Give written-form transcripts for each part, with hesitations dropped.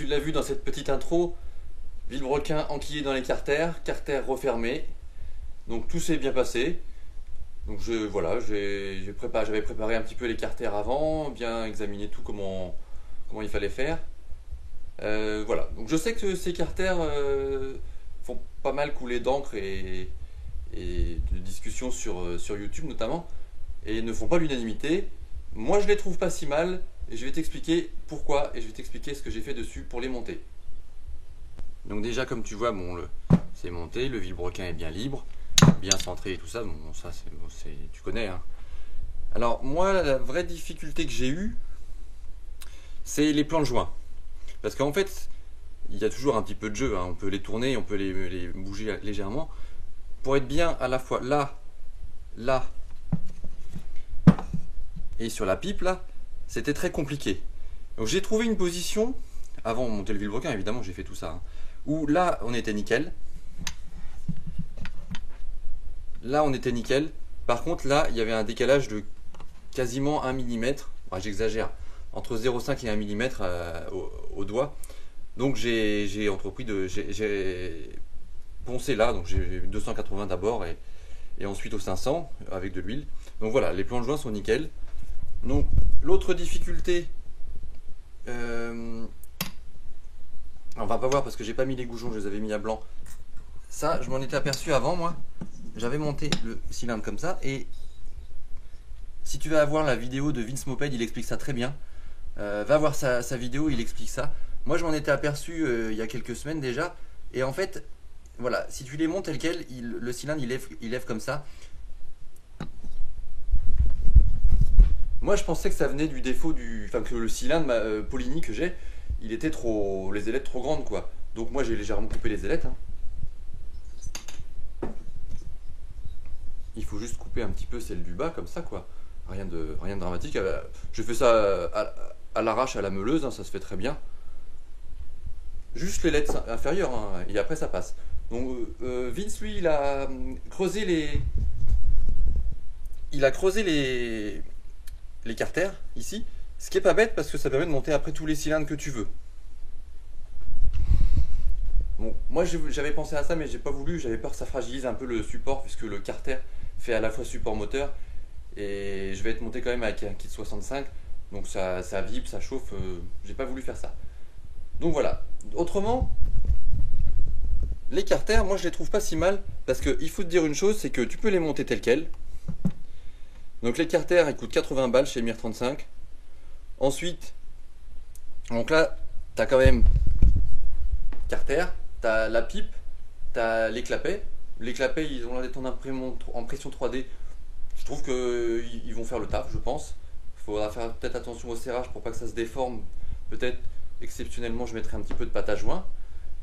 l'as vu dans cette petite intro, vilebrequin enquillé dans les carters, carters refermés. Donc tout s'est bien passé. Donc voilà, j'avais préparé un petit peu les carters avant, bien examiné tout comment il fallait faire. Voilà, donc je sais que ces carters font pas mal couler d'encre et de discussions sur YouTube notamment, et ne font pas l'unanimité. Moi je les trouve pas si mal, et je vais t'expliquer pourquoi, et je vais t'expliquer ce que j'ai fait dessus pour les monter. Donc déjà comme tu vois, bon, c'est monté, le vilebrequin est bien libre, bien centré et tout ça, bon, ça tu connais, hein. Alors moi la vraie difficulté que j'ai eue, c'est les plans de joint. Parce qu'en fait, il y a toujours un petit peu de jeu, hein. On peut les tourner, on peut les bouger légèrement. Pour être bien à la fois là, là et sur la pipe là, c'était très compliqué. Donc j'ai trouvé une position, avant de monter le vilebrequin évidemment j'ai fait tout ça, hein, où là on était nickel. Là on était nickel. Par contre là il y avait un décalage de quasiment 1 mm, j'exagère, entre 0,5 et 1 mm au doigt. Donc j'ai entrepris j'ai poncé là, donc j'ai 280 d'abord et ensuite au 500 avec de l'huile. Donc voilà, les plans de joint sont nickel. Donc l'autre difficulté, on va pas voir parce que j'ai pas mis les goujons, je les avais mis à blanc. Ça, je m'en étais aperçu avant moi. J'avais monté le cylindre comme ça, et si tu vas voir la vidéo de Vince Moped, il explique ça très bien. Va voir sa vidéo, il explique ça. Moi je m'en étais aperçu il y a quelques semaines déjà, et en fait, voilà, si tu les montes tel quel, le cylindre il lève comme ça. Moi je pensais que ça venait du défaut enfin que le cylindre Polini que j'ai, il était trop, les ailettes trop grandes quoi. Donc moi j'ai légèrement coupé les ailettes, hein. Il faut juste couper un petit peu celle du bas comme ça quoi. Rien de dramatique. Je fais ça à l'arrache à la meuleuse, hein, ça se fait très bien. Juste les lettres inférieures, hein, et après ça passe. Donc Vince lui il a creusé les carters ici, ce qui est pas bête parce que ça permet de monter après tous les cylindres que tu veux. Bon, moi j'avais pensé à ça mais j'ai pas voulu, j'avais peur que ça fragilise un peu le support puisque le carter fait à la fois support moteur et je vais être monté quand même avec un kit 65, donc ça vibre, ça chauffe, j'ai pas voulu faire ça. Donc voilà. Autrement, les carters, moi je les trouve pas si mal parce qu'il faut te dire une chose, c'est que tu peux les monter tels quels. Donc les carters ils coûtent 80 balles chez Mir 35. Ensuite, donc là, tu as quand même carter, tu as la pipe, tu as les clapets. Les clapets ils ont l'air d'être en pression 3D. Je trouve qu'ils vont faire le taf, je pense. Il faudra faire peut-être attention au serrage pour pas que ça se déforme. Peut-être exceptionnellement je mettrai un petit peu de pâte à joint.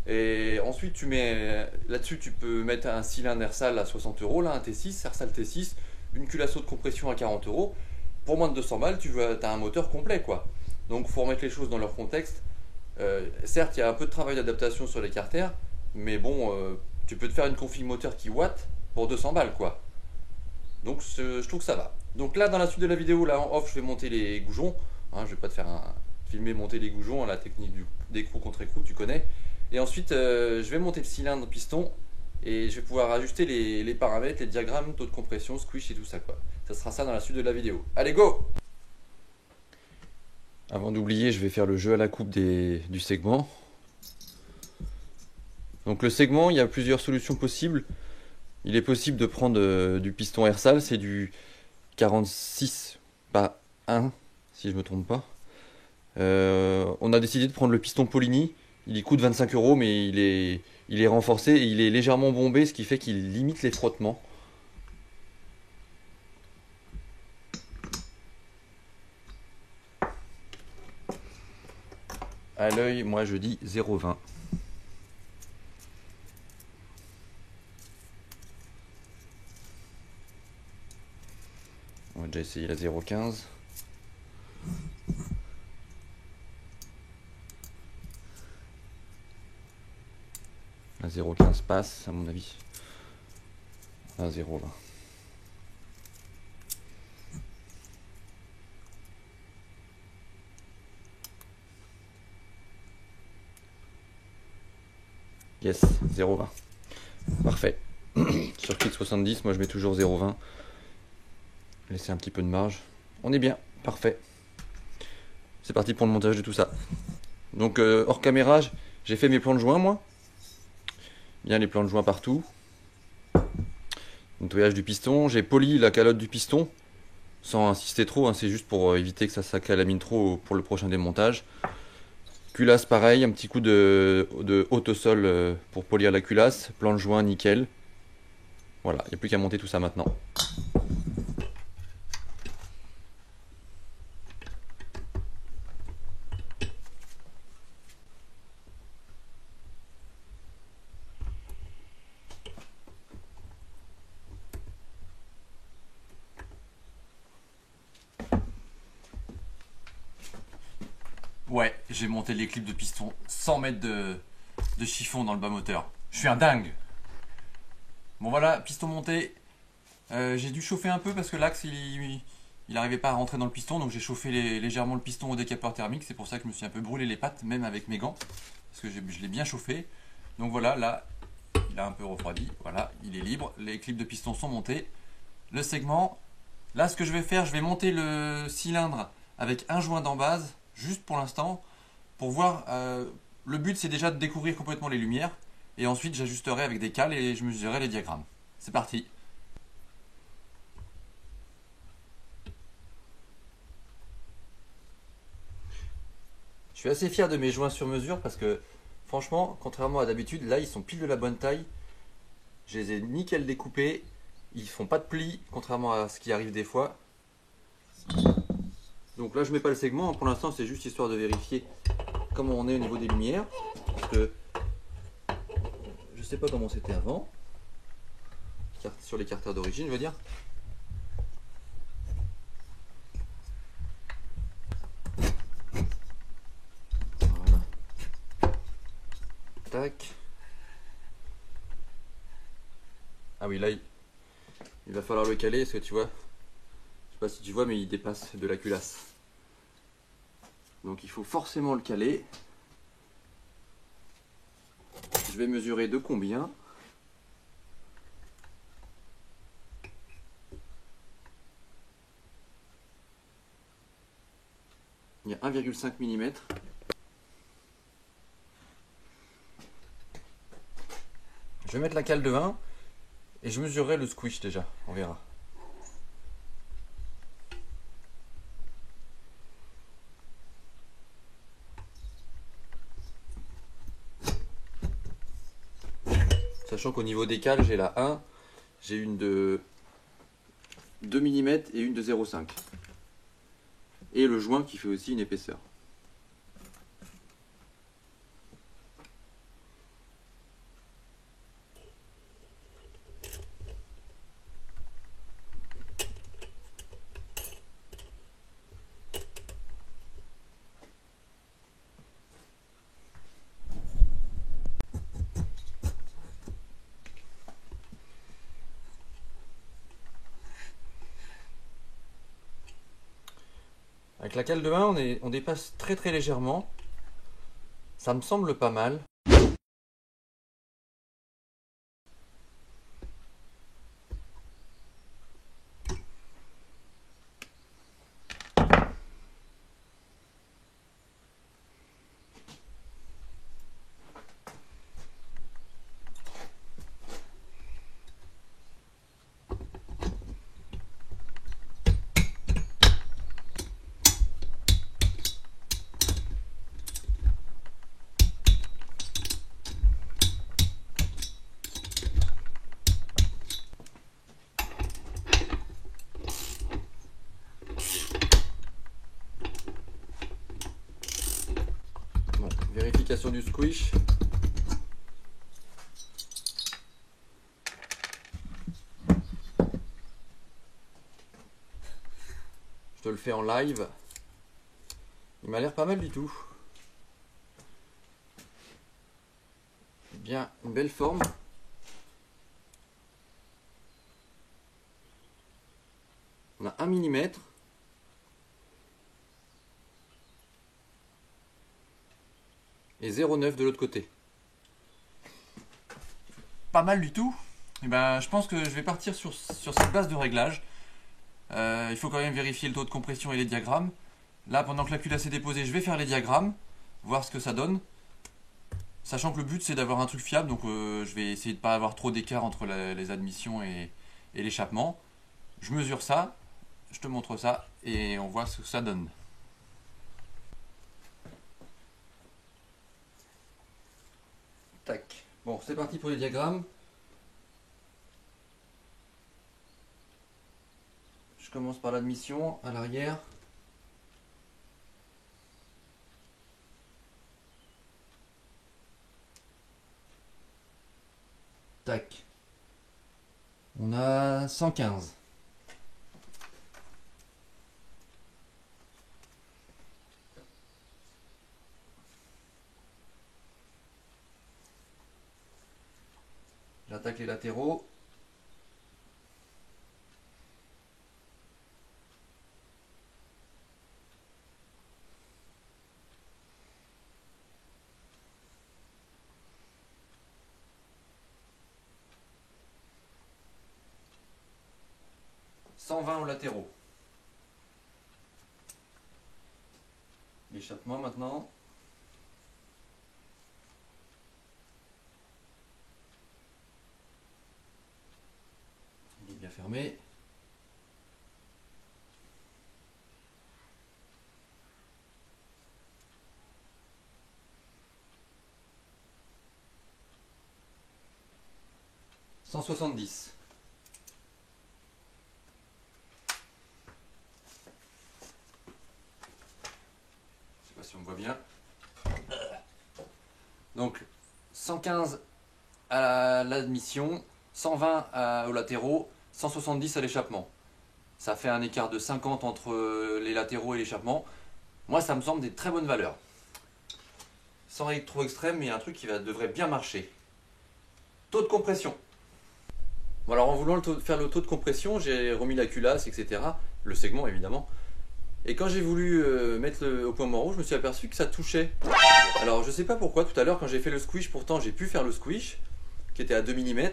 Et ensuite tu mets là-dessus, tu peux mettre un cylindre Ersal à 60 euros, là un T6, Ersal T6, une culasso de compression à 40 euros. Pour moins de 200 balles, tu as un moteur complet quoi. Donc il faut remettre les choses dans leur contexte. Certes, il y a un peu de travail d'adaptation sur les carters, mais bon, tu peux te faire une config moteur qui watt pour 200 balles quoi. Donc je trouve que ça va. Donc là, dans la suite de la vidéo, là en off, je vais monter les goujons. Hein, je vais pas te faire filmer monter les goujons, hein, la technique d'écrou contre écrou, tu connais. Et ensuite, je vais monter le cylindre piston et je vais pouvoir ajuster les paramètres, les diagrammes, taux de compression, squish et tout ça quoi. Ça sera ça dans la suite de la vidéo. Allez, go! Avant d'oublier, je vais faire le jeu à la coupe du segment. Donc le segment, il y a plusieurs solutions possibles. Il est possible de prendre du piston Ersal, c'est du 46, pas 1, si je me trompe pas. On a décidé de prendre le piston Polini. Il coûte 25 euros, mais il est renforcé et il est légèrement bombé, ce qui fait qu'il limite les frottements. À l'œil, moi je dis 0,20. On va déjà essayer la 0,15. La 0,15 passe, à mon avis. À 0,20. Yes, 0,20. Parfait. Sur Kit 70, moi je mets toujours 0,20. Laisser un petit peu de marge. On est bien, parfait. C'est parti pour le montage de tout ça. Donc hors caméra, j'ai fait mes plans de joint moi. Bien les plans de joint partout. Nettoyage du piston. J'ai poli la calotte du piston. Sans insister trop, hein, c'est juste pour éviter que ça s'accalamine trop pour le prochain démontage. Culasse pareil, un petit coup de haute au sol pour polir la culasse. Plan de joint nickel. Voilà, il n'y a plus qu'à monter tout ça maintenant. Ouais, j'ai monté les clips de piston 100 mètres de chiffon dans le bas moteur. Je suis un dingue. Bon voilà, piston monté. J'ai dû chauffer un peu parce que l'axe il n'arrivait pas à rentrer dans le piston. Donc j'ai chauffé légèrement le piston au décapeur thermique. C'est pour ça que je me suis un peu brûlé les pattes, même avec mes gants. Parce que je l'ai bien chauffé. Donc voilà, là, il a un peu refroidi. Voilà, il est libre. Les clips de piston sont montés. Le segment. Là, ce que je vais faire, je vais monter le cylindre avec un joint d'embase, juste pour l'instant, pour voir. Le but, c'est déjà de découvrir complètement les lumières. Et ensuite, j'ajusterai avec des cales et je mesurerai les diagrammes. C'est parti. Je suis assez fier de mes joints sur mesure parce que, franchement, contrairement à d'habitude, là, ils sont pile de la bonne taille. Je les ai nickel découpés. Ils font pas de plis, contrairement à ce qui arrive des fois. Donc là, je mets pas le segment. Pour l'instant, c'est juste histoire de vérifier comment on est au niveau des lumières. Parce que je sais pas comment c'était avant. Sur les carters d'origine, je veux dire. Voilà. Tac. Ah oui, là, il va falloir le caler. Est-ce que tu vois? Je sais pas si tu vois, mais il dépasse de la culasse. Donc il faut forcément le caler. Je vais mesurer de combien. Il y a 1,5 mm. Je vais mettre la cale de 1 et je mesurerai le squish déjà, on verra. Sachant qu'au niveau des cales, j'ai la 1, j'ai une de 2 mm et une de 0,5. Et le joint qui fait aussi une épaisseur. Avec la cale de 1, on dépasse très légèrement. Ça me semble pas mal. Bon, vérification du squish. Je te le fais en live. Il m'a l'air pas mal du tout. Bien, une belle forme. On a 1 mm. Et 0,9 de l'autre côté. pas mal du tout, et ben, je pense que je vais partir sur cette base de réglage. Il faut quand même vérifier le taux de compression et les diagrammes. Là, pendant que la culasse est déposée, je vais faire les diagrammes, voir ce que ça donne. Sachant que le but c'est d'avoir un truc fiable, donc je vais essayer de ne pas avoir trop d'écart entre les admissions et l'échappement. Je mesure ça, je te montre ça et on voit ce que ça donne. Tac. Bon, c'est parti pour les diagrammes. Je commence par l'admission à l'arrière. Tac. On a 115. J'attaque les latéraux. « 120 aux latéraux. L'échappement maintenant. Il est bien fermé. « 170. » Si on me voit bien. Donc 115 à l'admission, 120 aux latéraux, 170 à l'échappement. Ça fait un écart de 50 entre les latéraux et l'échappement. Moi ça me semble des très bonnes valeurs. Sans être trop extrême, mais un truc qui devrait bien marcher. Taux de compression. Bon, alors en voulant faire le taux de compression, j'ai remis la culasse, etc. Le segment évidemment. Et quand j'ai voulu mettre au point mort rouge, je me suis aperçu que ça touchait. Alors je sais pas pourquoi, tout à l'heure quand j'ai fait le squish, pourtant j'ai pu faire le squish, qui était à 2 mm.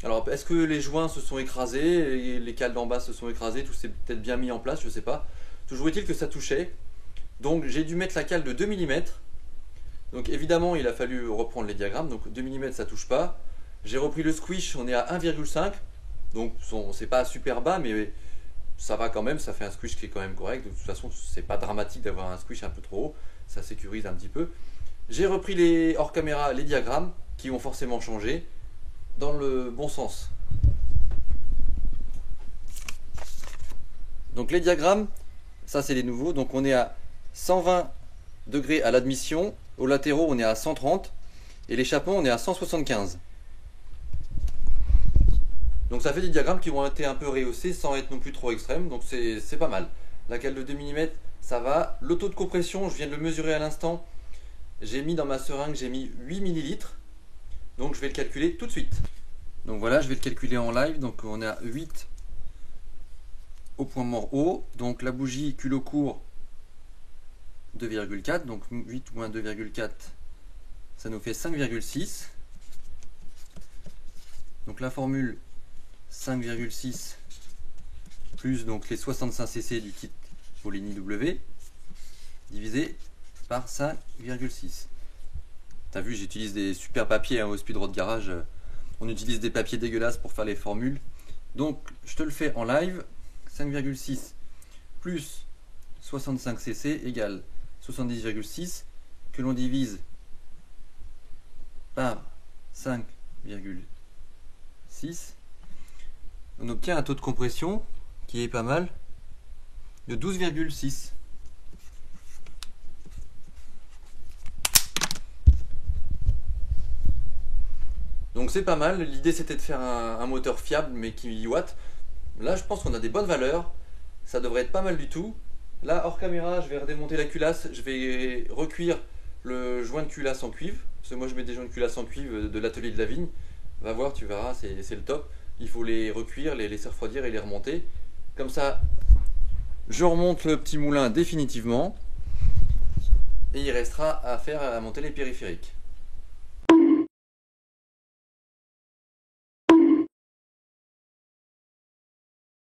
Alors est-ce que les joints se sont écrasés, les cales d'en bas se sont écrasées, tout s'est peut-être bien mis en place, je sais pas. Toujours est-il que ça touchait. Donc j'ai dû mettre la cale de 2 mm. Donc évidemment il a fallu reprendre les diagrammes, donc 2 mm ça touche pas. J'ai repris le squish, on est à 1,5. Donc c'est pas super bas, mais ça va quand même, ça fait un squish qui est quand même correct. De toute façon, c'est pas dramatique d'avoir un squish un peu trop haut, ça sécurise un petit peu. J'ai repris hors caméra les diagrammes qui ont forcément changé dans le bon sens. Donc les diagrammes, ça c'est les nouveaux. Donc on est à 120 degrés à l'admission, aux latéraux on est à 130 et l'échappement on est à 175. Donc ça fait des diagrammes qui vont être un peu rehaussés sans être non plus trop extrêmes, donc c'est pas mal. La cale de 2 mm, ça va. Le taux de compression, je viens de le mesurer à l'instant. J'ai mis dans ma seringue, j'ai mis 8 ml. Donc je vais le calculer tout de suite. Donc voilà, je vais le calculer en live. Donc on est à 8 au point mort haut. Donc la bougie culot court 2,4. Donc 8 moins 2,4, ça nous fait 5,6. Donc la formule 5,6 plus donc les 65 cc du kit Poligny W divisé par 5,6. T'as vu, j'utilise des super papiers au Speed Road Garage. On utilise des papiers dégueulasses pour faire les formules. Donc je te le fais en live. 5,6 plus 65 cc égale 70,6 que l'on divise par 5,6. On obtient un taux de compression qui est pas mal de 12,6. Donc c'est pas mal. L'idée c'était de faire un moteur fiable mais qui watt. Là je pense qu'on a des bonnes valeurs. Ça devrait être pas mal du tout. Là hors caméra je vais redémonter la culasse. Je vais recuire le joint de culasse en cuivre. Parce que moi je mets des joints de culasse en cuivre de l'atelier de la vigne. Va voir, tu verras, c'est le top. Il faut les recuire, les laisser refroidir et les remonter. Comme ça, je remonte le petit moulin définitivement. Et il restera à faire à monter les périphériques.